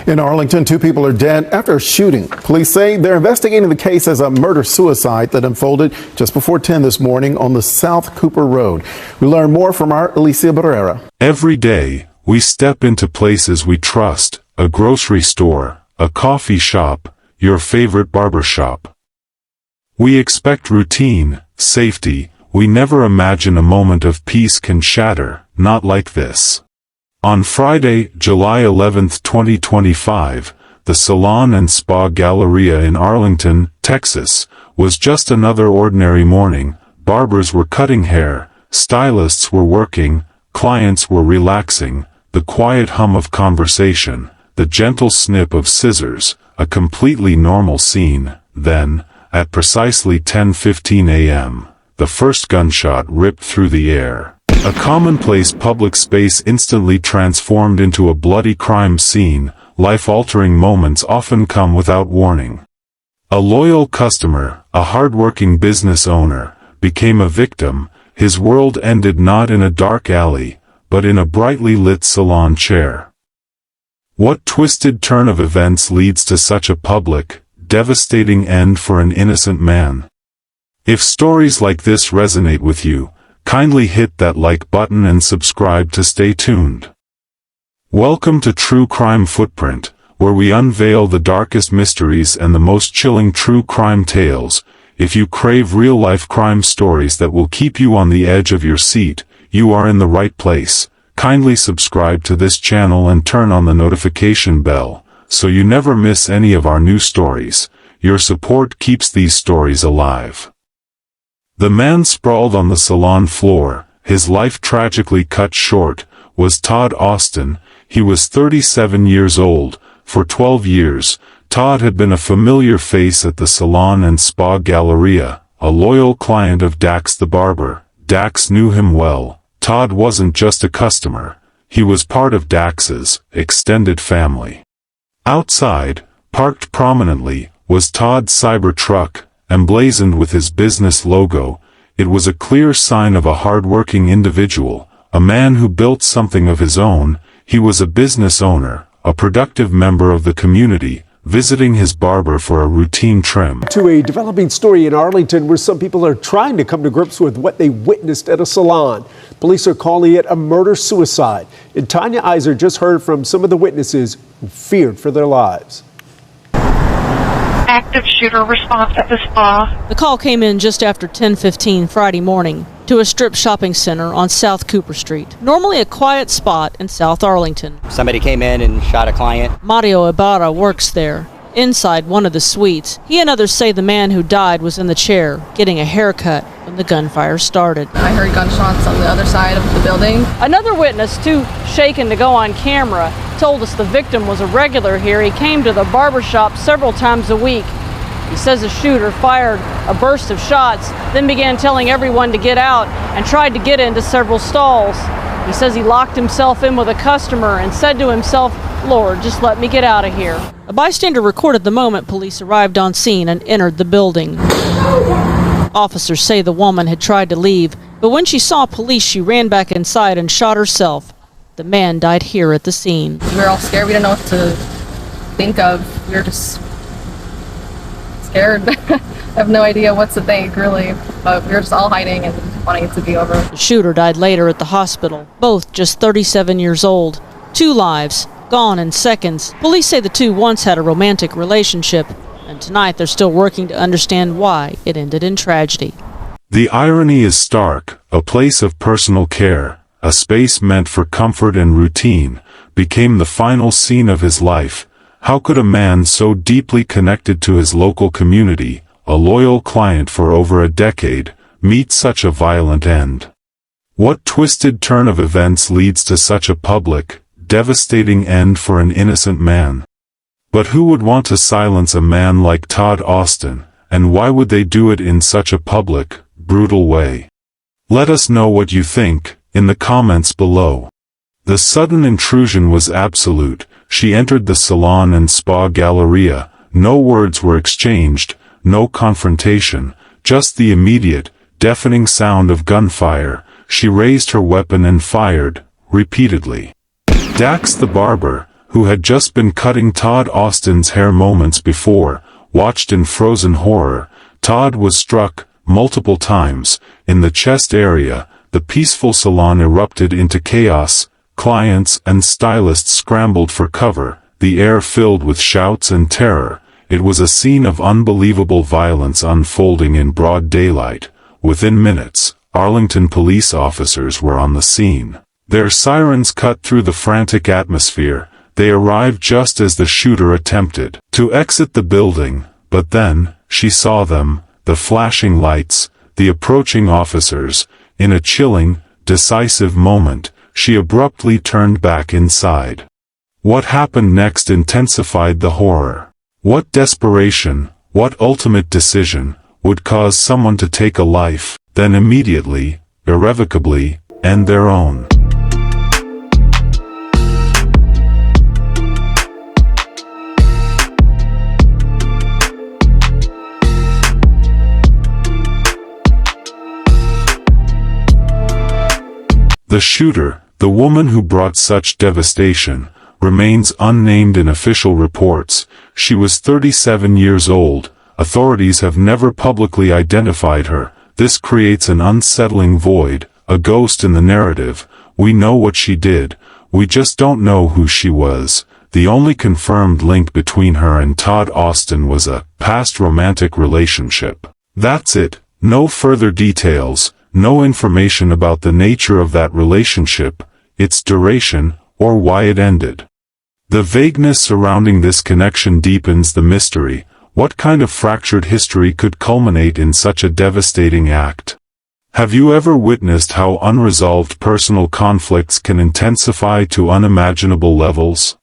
In Arlington, 2 people are dead after a shooting. Police say they're investigating the case as a murder-suicide that unfolded just before 10 this morning on the South Cooper Road. We learn more from our Alicia Barrera. Every day, we step into places we trust, a grocery store, a coffee shop, your favorite barbershop. We expect routine, safety. We never imagine a moment of peace can shatter, not like this. On Friday, July 11, 2025, the Salon and Spa Galleria in Arlington, Texas, was just another ordinary morning. Barbers were cutting hair, stylists were working, clients were relaxing, the quiet hum of conversation, the gentle snip of scissors, a completely normal scene. Then, at precisely 10:15 a.m., the first gunshot ripped through the air. A commonplace public space instantly transformed into a bloody crime scene. Life-altering moments often come without warning. A loyal customer, a hard-working business owner, became a victim. His world ended not in a dark alley, but in a brightly lit salon chair. What twisted turn of events leads to such a public, devastating end for an innocent man? If stories like this resonate with you, kindly hit that like button and subscribe to stay tuned. Welcome to True Crime Footprint, where we unveil the darkest mysteries and the most chilling true crime tales. If you crave real-life crime stories that will keep you on the edge of your seat, you are in the right place. Kindly subscribe to this channel and turn on the notification bell, so you never miss any of our new stories. Your support keeps these stories alive. The man sprawled on the salon floor, his life tragically cut short, was Todd Austin. He was 37 years old. For 12 years, Todd had been a familiar face at the Salon and Spa Galleria, a loyal client of Dax the barber. Dax knew him well. Todd wasn't just a customer, he was part of Dax's extended family. Outside, parked prominently, was Todd's cyber truck, emblazoned with his business logo. It was a clear sign of a hard-working individual, a man who built something of his own. He was a business owner, a productive member of the community, visiting his barber for a routine trim. To a developing story in Arlington where some people are trying to come to grips with what they witnessed at a salon. Police are calling it a murder-suicide. And Tanya Iser just heard from some of the witnesses who feared for their lives. Active shooter response at the spa. The call came in just after 10:15 Friday morning to a strip shopping center on South Cooper Street, normally a quiet spot in South Arlington. Somebody came in and shot a client. Mario Ibarra works there. Inside one of the suites, he and others say the man who died was in the chair, getting a haircut when the gunfire started. I heard gunshots on the other side of the building. Another witness, too shaken to go on camera, told us the victim was a regular here. He came to the barbershop several times a week. He says the shooter fired a burst of shots, then began telling everyone to get out and tried to get into several stalls. He says he locked himself in with a customer and said to himself, "Lord, just let me get out of here." A bystander recorded the moment police arrived on scene and entered the building. Officers say the woman had tried to leave, but when she saw police, she ran back inside and shot herself. The man died here at the scene. We were all scared. We didn't know what to think of. We were just scared. I have no idea what to think, really. But we were just all hiding and wanting it to be over. The shooter died later at the hospital, both just 37 years old. 2 lives, gone in seconds. Police say the two once had a romantic relationship, and tonight they're still working to understand why it ended in tragedy. The irony is stark. A place of personal care, a space meant for comfort and routine, became the final scene of his life. How could a man so deeply connected to his local community, a loyal client for over a decade, meet such a violent end? What twisted turn of events leads to such a public, devastating end for an innocent man? But who would want to silence a man like Todd Austin, and why would they do it in such a public, brutal way? Let us know what you think in the comments below. The sudden intrusion was absolute. She entered the Salon and Spa Galleria. No words were exchanged, no confrontation, just the immediate, deafening sound of gunfire. She raised her weapon and fired, repeatedly. Dax the barber, who had just been cutting Todd Austin's hair moments before, watched in frozen horror. Todd was struck multiple times in the chest area. The peaceful salon erupted into chaos. Clients and stylists scrambled for cover, the air filled with shouts and terror. It was a scene of unbelievable violence unfolding in broad daylight. Within minutes, Arlington police officers were on the scene. Their sirens cut through the frantic atmosphere. They arrived just as the shooter attempted to exit the building, but then, she saw them, the flashing lights, the approaching officers. In a chilling, decisive moment, she abruptly turned back inside. What happened next intensified the horror. What desperation, what ultimate decision, would cause someone to take a life, then immediately, irrevocably, end their own? The shooter, the woman who brought such devastation, remains unnamed in official reports. She was 37 years old. Authorities have never publicly identified her. This creates an unsettling void, a ghost in the narrative. We know what she did. We just don't know who she was. The only confirmed link between her and Todd Austin was a past romantic relationship. That's it. No further details. No information about the nature of that relationship, its duration, or why it ended. The vagueness surrounding this connection deepens the mystery. What kind of fractured history could culminate in such a devastating act? Have you ever witnessed how unresolved personal conflicts can intensify to unimaginable levels?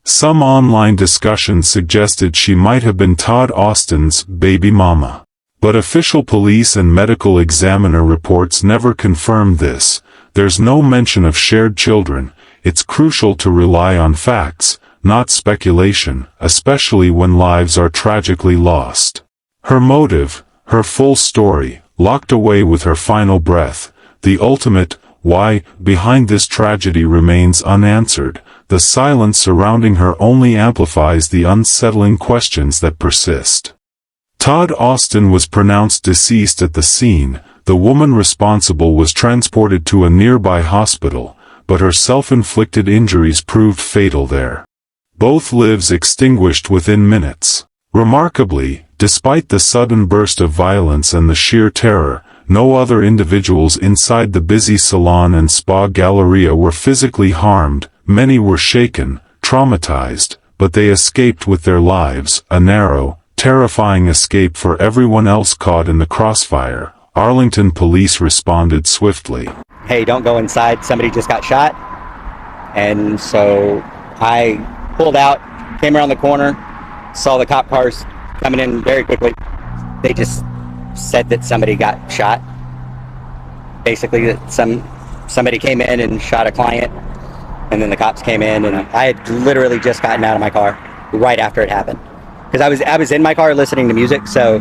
Some online discussions suggested she might have been Todd Austin's baby mama. But official police and medical examiner reports never confirmed this. There's no mention of shared children. It's crucial to rely on facts, not speculation, especially when lives are tragically lost. Her motive, her full story, locked away with her final breath. The ultimate why behind this tragedy remains unanswered. The silence surrounding her only amplifies the unsettling questions that persist. Todd Austin was pronounced deceased at the scene. The woman responsible was transported to a nearby hospital, but her self-inflicted injuries proved fatal there. Both lives extinguished within minutes. Remarkably, despite the sudden burst of violence and the sheer terror, no other individuals inside the busy salon and spa galleria were physically harmed. Many were shaken, traumatized, but they escaped with their lives, a narrow, terrifying escape for everyone else caught in the crossfire. Arlington police responded swiftly. Hey, don't go inside. Somebody just got shot. And so I pulled out, came around the corner, saw the cop cars coming in very quickly. They just said that somebody got shot. Basically, that somebody came in and shot a client, and then the cops came in, and I had literally just gotten out of my car right after it happened. Because I was in my car listening to music, so...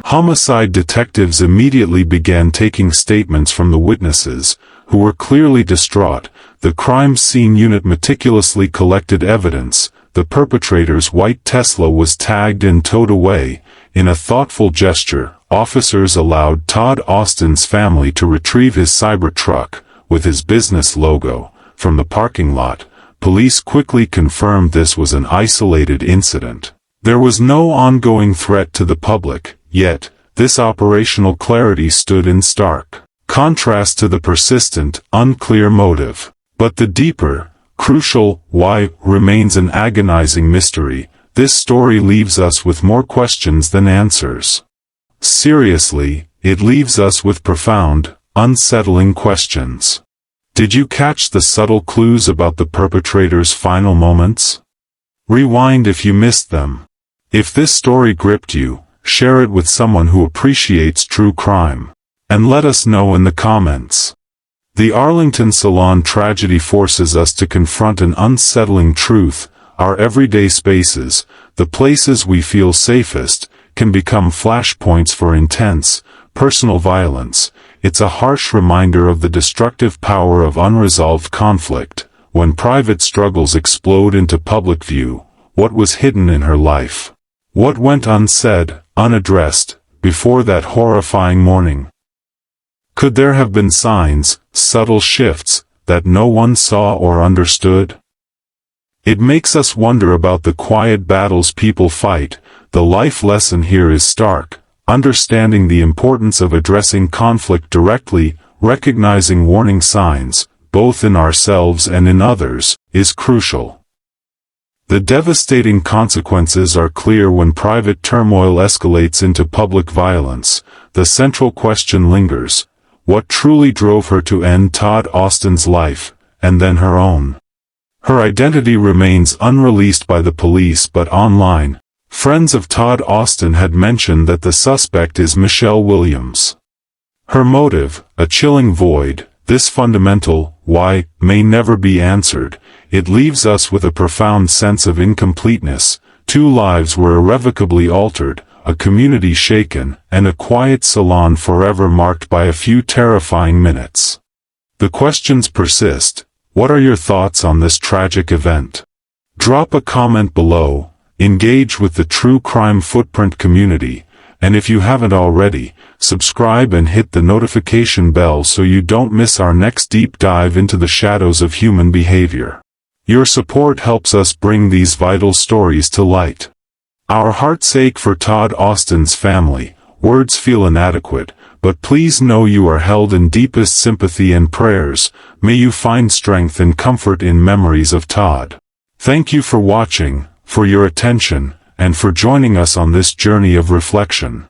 Homicide detectives immediately began taking statements from the witnesses, who were clearly distraught. The crime scene unit meticulously collected evidence. The perpetrator's white Tesla was tagged and towed away. In a thoughtful gesture, officers allowed Todd Austin's family to retrieve his Cybertruck, with his business logo, from the parking lot. Police quickly confirmed this was an isolated incident. There was no ongoing threat to the public, yet, this operational clarity stood in stark contrast to the persistent, unclear motive. But the deeper, crucial why remains an agonizing mystery. This story leaves us with more questions than answers. Seriously, it leaves us with profound, unsettling questions. Did you catch the subtle clues about the perpetrator's final moments? Rewind if you missed them. If this story gripped you, share it with someone who appreciates true crime. And let us know in the comments. The Arlington Salon tragedy forces us to confront an unsettling truth. Our everyday spaces, the places we feel safest, can become flashpoints for intense, personal violence. It's a harsh reminder of the destructive power of unresolved conflict. when private struggles explode into public view, what was hidden in her life? What went unsaid, unaddressed, before that horrifying morning? Could there have been signs, subtle shifts, that no one saw or understood? It makes us wonder about the quiet battles people fight. The life lesson here is stark. Understanding the importance of addressing conflict directly, recognizing warning signs, both in ourselves and in others, is crucial. The devastating consequences are clear when private turmoil escalates into public violence. The central question lingers: what truly drove her to end Todd Austin's life, and then her own? Her identity remains unreleased by the police, but online, friends of Todd Austin had mentioned that the suspect is Michelle Williams. Her motive, a chilling void, this fundamental why may never be answered. It leaves us with a profound sense of incompleteness. Two lives were irrevocably altered, a community shaken, and a quiet salon forever marked by a few terrifying minutes. The questions persist. What are your thoughts on this tragic event? Drop a comment below, engage with the True Crime Footprint community, and if you haven't already, subscribe and hit the notification bell so you don't miss our next deep dive into the shadows of human behavior. Your support helps us bring these vital stories to light. Our hearts ache for Todd Austin's family. Words feel inadequate, but please know you are held in deepest sympathy and prayers. May you find strength and comfort in memories of Todd. Thank you for watching, for your attention, and for joining us on this journey of reflection.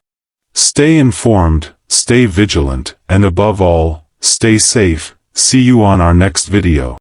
Stay informed, stay vigilant, and above all, stay safe. See you on our next video.